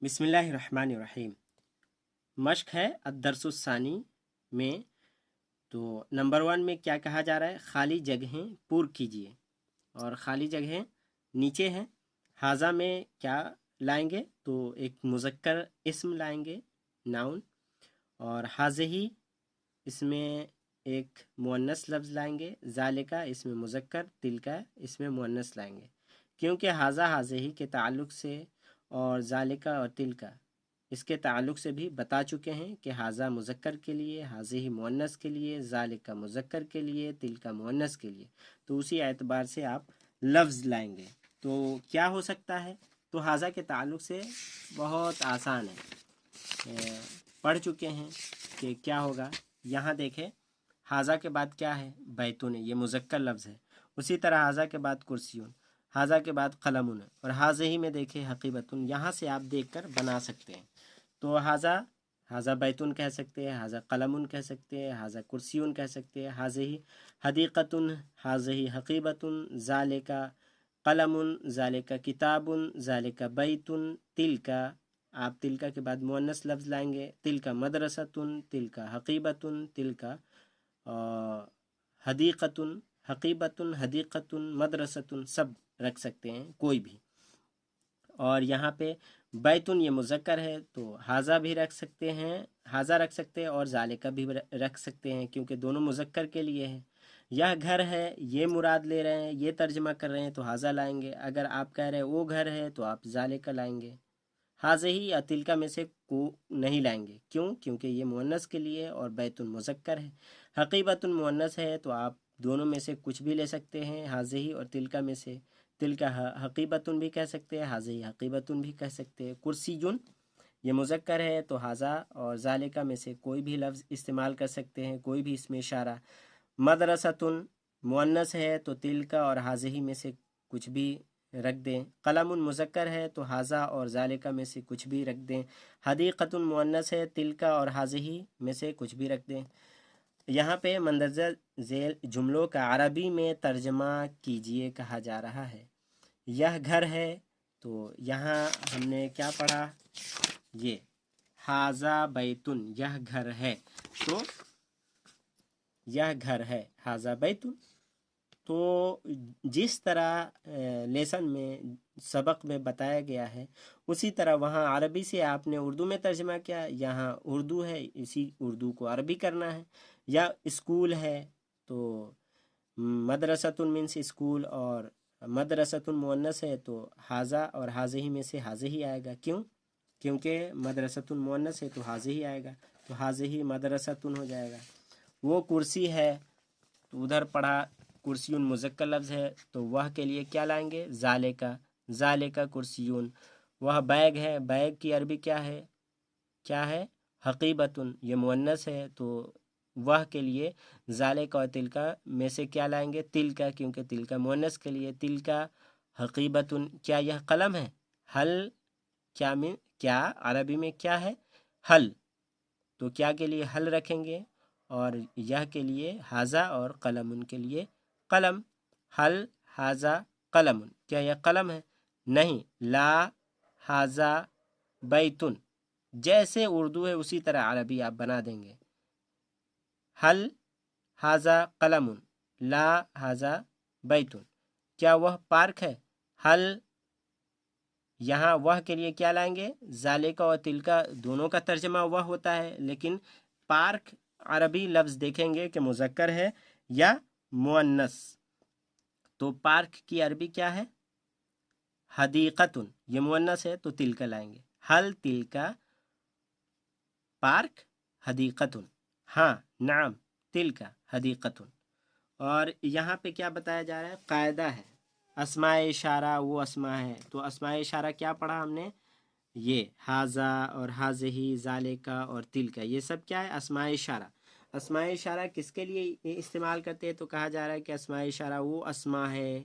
बिस्मिल्लाहिर्रहमानिर्रहीम। मश्क है अद्दरसुस्सानी में। तो नंबर 1 में क्या कहा जा रहा है? खाली जगहें पूर कीजिए। और खाली जगहें नीचे हैं। हाजा में क्या लाएंगे? तो एक मुज़क्कर इस्म लाएंगे, नाउन। और हाज़िही इसमें एक मुअन्नस लफ्ज़ लाएंगे, ज़ालिका इसमें मुज़क्कर, तिलका इसमें मुअन्नस लाएंगे। क्योंकि हाजा हाज़िही के ताल्लुक़ से और ज़ालिका और तिलका इसके ताल्लुक़ से भी बता चुके हैं कि हाजा मुज़क्कर के लिए, हाज़िही मुअन्नस के लिए, ज़ालिका मुज़क्कर के लिए, तिलका मुअन्नस के लिए। तो उसी एतबार से आप लफ्ज़ लाएंगे। तो क्या हो सकता है? तो हाजा के ताल्लुक़ से बहुत आसान है, पढ़ चुके हैं कि क्या होगा। यहाँ देखें, हाजा के बाद क्या है? बैतुन, ये मुज़क्कर लफ्ज़ है। उसी तरह हाजा के बाद कुर्सियुन, हाजा के बाद कलमुन, और हाज़िही में देखें हकीबतुन। यहाँ से आप देखकर बना सकते हैं। तो हाजा बैतुन कह सकते हैं, हाजा कलमुन कह सकते हैं, हाजा कुर्सियुन कह सकते हैं, हाज़िही हदीक़तुन, हाज़िही हकीबतुन, ज़ालिका कलमुन, ज़ालिका किताबुन, ज़ालिका बैतुन, तिलका। आप तिलका के बाद मुअन्नस लफ्ज़ लाएंगे, तिलका मदरसतुन, तिलका हकीबतुन, तिलका हदीक़तुन, हकीबतुन, हदीक़तुन, मदरसतुन, सब रख सकते हैं, कोई भी। और यहाँ पे बैतुन ये मुज़क्कर है तो हाजा भी रख सकते हैं, हाजा रख सकते हैं, और ज़ालिका भी रख सकते हैं, क्योंकि दोनों मुज़क्कर के लिए है। यह घर है, ये मुराद ले रहे हैं, ये तर्जमा कर रहे हैं तो हाजा लाएंगे। अगर आप कह रहे हैं वो घर है तो आप ज़ालिका लाएंगे। हाज़िही या तिलका में से को नहीं लाएंगे। क्यों? क्योंकि ये मुअन्नस के लिए और बैतुन मुज़क्कर है। हकीबतुन मुअन्नस है तो आप दोनों में से कुछ भी ले सकते हैं, हाज़िही और तिलका में से। तिलका हकीबतुन भी कह सकते हैं, हाज़िही हकीबतुन भी कह सकते हैं। कुर्सियुन ये मुज़क्कर है तो हाजा और ज़ालिका में से कोई भी लफ्ज़ इस्तेमाल कर सकते हैं, कोई भी इसमें इशारा। मदरसतुन मुअन्नस है तो तिलका और हाज़िही में से कुछ भी रख दें। कलमुन मुज़क्कर है तो हाजा और ज़ालिका में से कुछ भी रख दें। हदीक़तुन मुअन्नस है, तिलका और हाज़िही में से कुछ भी रख दें। यहाँ पे मंदरजा झेल जुमलों का अरबी में तर्जमा कीजिए कहा जा रहा है। यह घर है तो यहाँ हमने क्या पढ़ा? ये हाजा बैतुन, यह घर है, तो यह घर है, हाजा बैतुन। तो जिस तरह लेसन में सबक में बताया गया है उसी तरह वहाँ अरबी से आपने उर्दू में तर्जमा किया। यहाँ उर्दू है, इसी उर्दू को अरबी करना है। या स्कूल है तो मदरसतुन मीन्स स्कूल, और मदरसतुन मुअन्नस है तो हाजा और हाज़िही में से हाज़िही आएगा। क्यों? क्योंकि मदरसतुन मुअन्नस है तो हाज़िही आएगा, तो हाज़िही मदरसतुन हो जाएगा। वो कुर्सी है तो उधर पढ़ा कुर्सियुन मुज़क्कर लफ्ज़ है तो वह के लिए क्या लाएंगे? ज़ालिका, ज़ालिका कुर्सियुन। वह बैग है, बैग की अरबी क्या है? क्या है? हकीबतुन, ये मुअन्नस है तो वह के लिए ज़ालिका और तिलका में से क्या लाएंगे? तिलका, क्योंकि तिलका मुअन्नस के लिए। तिलका हकीबतुन। क्या यह कलम है? हल क्या अरबी में क्या है? हल। तो क्या के लिए हल रखेंगे, और यह के लिए हाजा और कलमुन के लिए कलम। हल हाजा कलमुन, क्या यह कलम है? नहीं। ला हाजा बैतुन, जैसे उर्दू है उसी तरह अरबी आप बना देंगे। हल हाजा कलमुन, ला हाजा बैतुन। क्या वह पार्क है? हल, यहाँ वह के लिए क्या लाएंगे? ज़ालिका और तिलका दोनों का तर्जमा वह होता है, लेकिन पार्क अरबी लफ्ज़ देखेंगे कि मुज़क्कर है या मुअन्नस। तो पार्क की अरबी क्या है? हदीक़तुन, ये मुअन्नस है तो तिलका लाएंगे। हल तिलका पार्क हदीक़तुन, हाँ नाम तिलका हदीक़तुन। और यहाँ पे क्या बताया जा रहा है? कायदा है। अस्माए इशारा वो अस्मा है, तो अस्माए इशारा क्या पढ़ा हमने? ये हाजा और हाज़िही, ज़ालिका और तिलका, ये सब क्या है? अस्माए इशारा। अस्माए इशारा किसके लिए इस्तेमाल करते हैं? तो कहा जा रहा है कि अस्माए इशारा वो अस्मा है।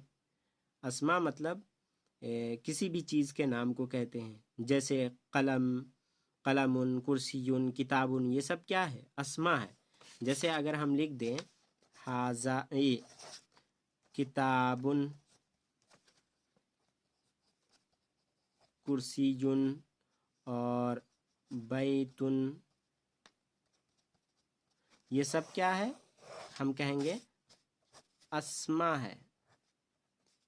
अस्मा मतलब किसी भी चीज़ के नाम को कहते हैं, जैसे कलम, कलमुन, कुर्सियुन, किताबुन, ये सब क्या है? अस्मा है। जैसे अगर हम लिख दें हाजा ये किताबुन, कुर्सियुन और बैतुन, ये सब क्या है, हम कहेंगे अस्मा है,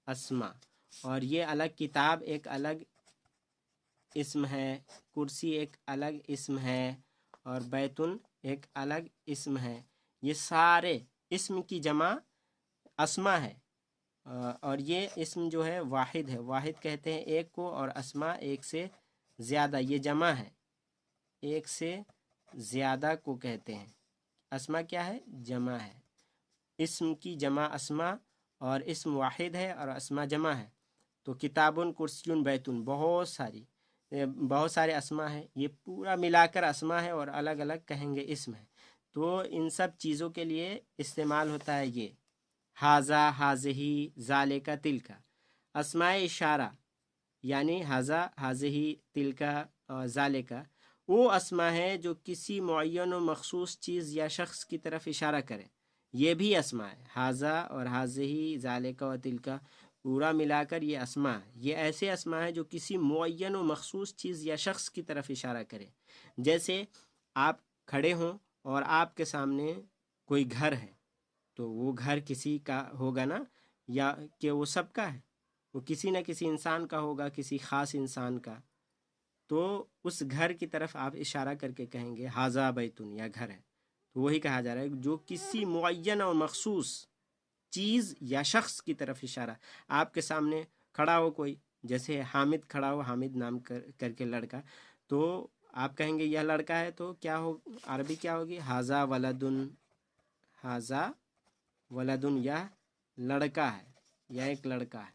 अस्मा। और ये अलग किताब एक अलग इस्म है, कुर्सी एक अलग इस्म है, और बैतुन एक अलग इस्म है। ये सारे इस्म की जमा अस्मा है। और ये इस्म जो है वाहिद है, वाहिद कहते हैं एक को, और अस्मा एक से ज़्यादा, ये जमा है, एक से ज़्यादा को कहते हैं। अस्मा क्या है, जमा है। इस्म की जमा अस्मा, और इस्म वाहिद है और अस्मा जमा है। तो किताबुन, कुर्सियुन, बैतुन, बहुत सारे अस्मा है, ये पूरा मिलाकर अस्मा है, और अलग अलग कहेंगे इस्म है। तो इन सब चीज़ों के लिए इस्तेमाल होता है ये हाजा, हाज़ही, ज़ालिका, तिलका। अस्माए इशारा यानी हाजा, हाज़ही, तिलका और ज़ालिका वो अस्मा है जो किसी मुअय्यन और मखसूस चीज़ या शख्स की तरफ इशारा करे। ये भी अस्मा है, हाजा और हाज़ही, ज़ालिका और तिलका पूरा मिलाकर ये अस्मा है। ये ऐसे अस्मा है जो किसी मुअय्यन और मखसूस चीज़ या शख्स की तरफ इशारा करे। जैसे आप खड़े हों और आपके सामने कोई घर है, तो वो घर किसी का होगा ना, या कि वो सबका है, वो किसी न किसी इंसान का होगा, किसी ख़ास इंसान का। तो उस घर की तरफ आप इशारा करके कहेंगे हाजा बैतुन, या घर है। तो वही कहा जा रहा है जो किसी मुअय्यन और मखसूस चीज़ या शख्स की तरफ इशारा। आपके सामने खड़ा हो कोई, जैसे हामिद खड़ा हो, हामिद नाम करके लड़का, तो आप कहेंगे यह लड़का है, तो क्या हो, अरबी क्या होगी, हाजा वलदुन, हाजा वलदुन, यह लड़का है, यह एक लड़का है।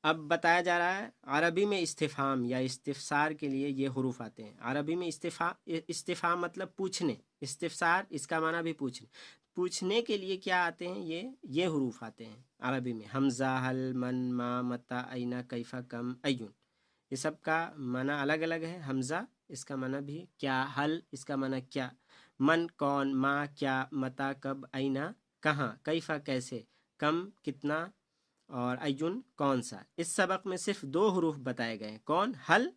अब बताया जा रहा है अरबी में इस्तिफ़हाम या इस्तिफ़सार के लिए ये हुरूफ आते हैं। अरबी में इस्तिफ़हाम मतलब पूछने, इस्तिफ़सार इसका माना भी पूछने। पूछने के लिए क्या आते हैं, ये हुरूफ आते हैं अरबी में, हमज़ा, हल, मन, मा, मता, ऐना, कैफ़ा, कम, अय्युन। ये सब का माना अलग अलग है। हमज़ा इसका माना भी क्या, हल इसका माना क्या, मन कौन, मा क्या, मता कब, ऐना कहाँ, कैफ़ा कैसे, कम कितना, और अय्युन कौन सा। इस सबक में सिर्फ 2 हुरूफ बताए गए हैं। कौन, हल,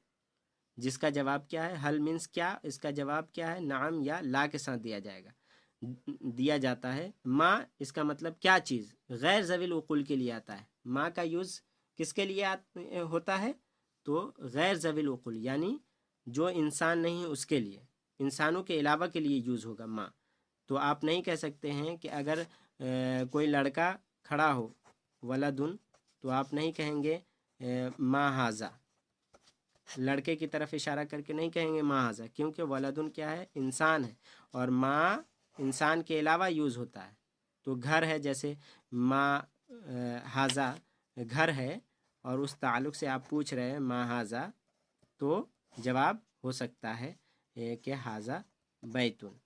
जिसका जवाब क्या है, हल मीन्स क्या, इसका जवाब क्या है, नाम या ला के साथ दिया जाता है। माँ इसका मतलब क्या चीज़, गैर ज़वील उकुल के लिए आता है। माँ का यूज़ किसके लिए होता है, तो गैर ज़वील उकुल यानी जो इंसान नहीं है उसके लिए, इंसानों के अलावा के लिए यूज़ होगा माँ। तो आप नहीं कह सकते हैं कि अगर कोई लड़का खड़ा हो वलदुन, तो आप नहीं कहेंगे मा हाजा, लड़के की तरफ इशारा करके नहीं कहेंगे मा हाजा, क्योंकि वलदुन क्या है, इंसान है, और माँ इंसान के अलावा यूज़ होता है। तो घर है, जैसे मा हाजा घर है, और उस ताल्लुक़ से आप पूछ रहे हैं मा हाजा, तो जवाब हो सकता है कि हाजा बैतुन।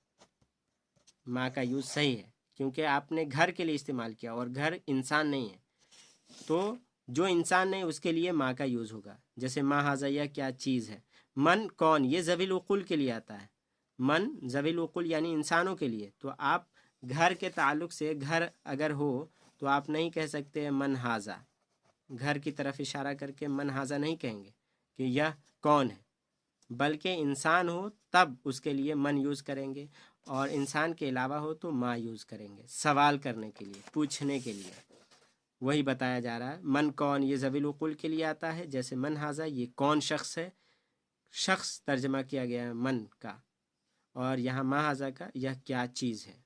माँ का यूज़ सही है क्योंकि आपने घर के लिए इस्तेमाल किया, और घर इंसान नहीं है, तो जो इंसान नहीं उसके लिए माँ का यूज़ होगा। जैसे माँ हाजा, यह क्या चीज़ है। मन कौन, ये ज़वील उकुल के लिए आता है। मन ज़वील उकुल यानी इंसानों के लिए। तो आप घर के ताल्लुक़ से, घर अगर हो तो आप नहीं कह सकते मन हाजा, घर की तरफ इशारा करके मन हाजा नहीं कहेंगे कि यह कौन है, बल्कि इंसान हो तब उसके लिए मन यूज़ करेंगे, और इंसान के अलावा हो तो माँ यूज़ करेंगे, सवाल करने के लिए, पूछने के लिए। वही बताया जा रहा है। मन कौन, ये ज़वील उकुल के लिए आता है। जैसे मन हाजा, ये कौन शख्स है, शख्स तर्जमा किया गया है मन का, और यहाँ मा हाजा का, यह क्या चीज़ है।